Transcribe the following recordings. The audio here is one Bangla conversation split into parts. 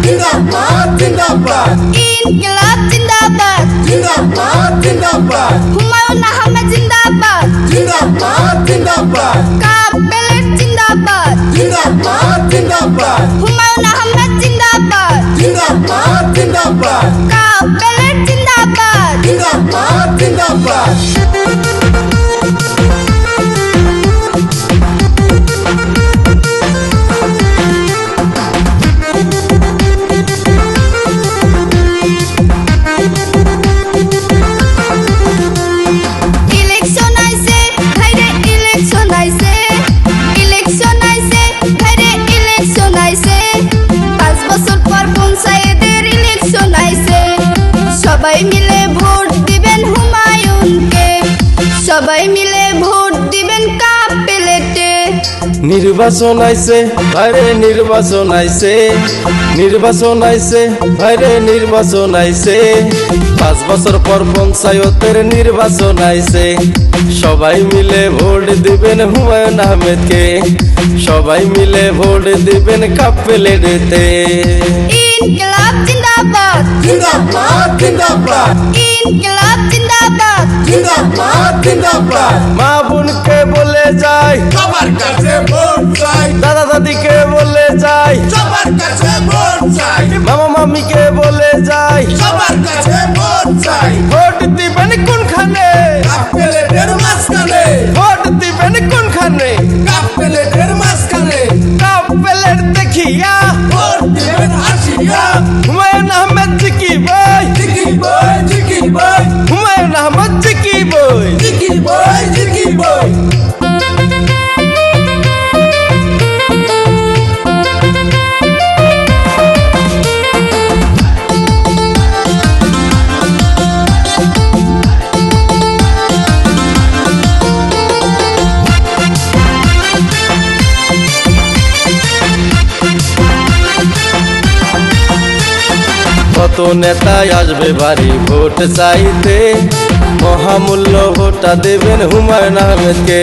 জিন্দাবাদ জিন্দাবাদ ইনকিলাব জিন্দাবাদ জিন্দাবাদ জিন্দাবাদ হুমায়ুন আহমেদ জিন্দাবাদ জিন্দাবাদ জিন্দাবাদ কাপ প্লেট জিন্দাবাদ জিন্দাবাদ জিন্দাবাদ হুমায়ুন আহমেদ জিন্দাবাদ জিন্দাবাদ জিন্দাবাদ কাপ প্লেট জিন্দাবাদ জিন্দাবাদ জিন্দাবাদ ইলেকশন আইছে ভাইরে ইলেকশন আইছে ইলেকশন আইছে ভাইরে ইলেকশন আইছে 5 বছর পর পঞ্চায়েতের ইলেকশন আইছে সবাই মিলে ভোট দিবেন হুমায়ুনকে সবাই মিলে ভোট দিবেন কাপ প্লেটে নির্বাচন আইছে ভাইরে নির্বাচন আইছে নির্বাচন আইছে ভাইরে নির্বাচন আইছে 5 বছর পর পঞ্চায়েতের নির্বাচন আইছে সবাই মিলে ভোট দিবেন হুমায়ুন আহমেদকে সবাই মিলে ভোট দিবেন কাপ প্লেটেতে ইনকিলাব জিন্দাবাদ জিন্দাবাদ জিন্দাবাদ ইনকিলাব জিন্দাবাদ জিন্দাবাদ জিন্দাবাদ মা বোনকে বলে যায় সবার কাছে ভোট চাই দাদা দাদিকে বলে যায় সবার কাছে ভোট চাই মামা মামিকে বলে যায় সবার কাছে ভোট চাই ভোট দিবেন কোনখানে কাপ প্লেটের মাঝখানে ভোট দিবেন কোনখানে কাপ প্লেটের মাঝখানে কাপ প্লেট দেখিয়া ভোট দিবেন আসিয়া হুমায়ুন আহমেদ জিকি বই জিকি বই জিকি বই হুমায়ুন আহমেদ জিকি বই জিকি বই জিকি বই কত নেতাই আসবে বাড়ি ভোট চাইতে মহামূল্য ভোটটা দেবেন হুমায়ুন আহমেদকে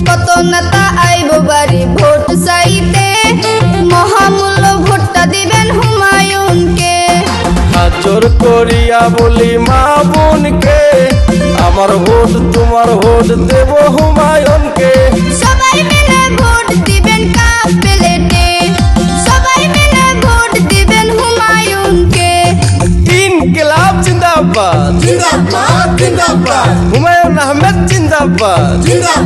কত নেতা আইব বাড়ি ভোট চাইতে মহামূল্য ভোটটা দিবেন হুমায়ুনকে হাত জোর করিয়া বলি মা বোনকে আমার ভোট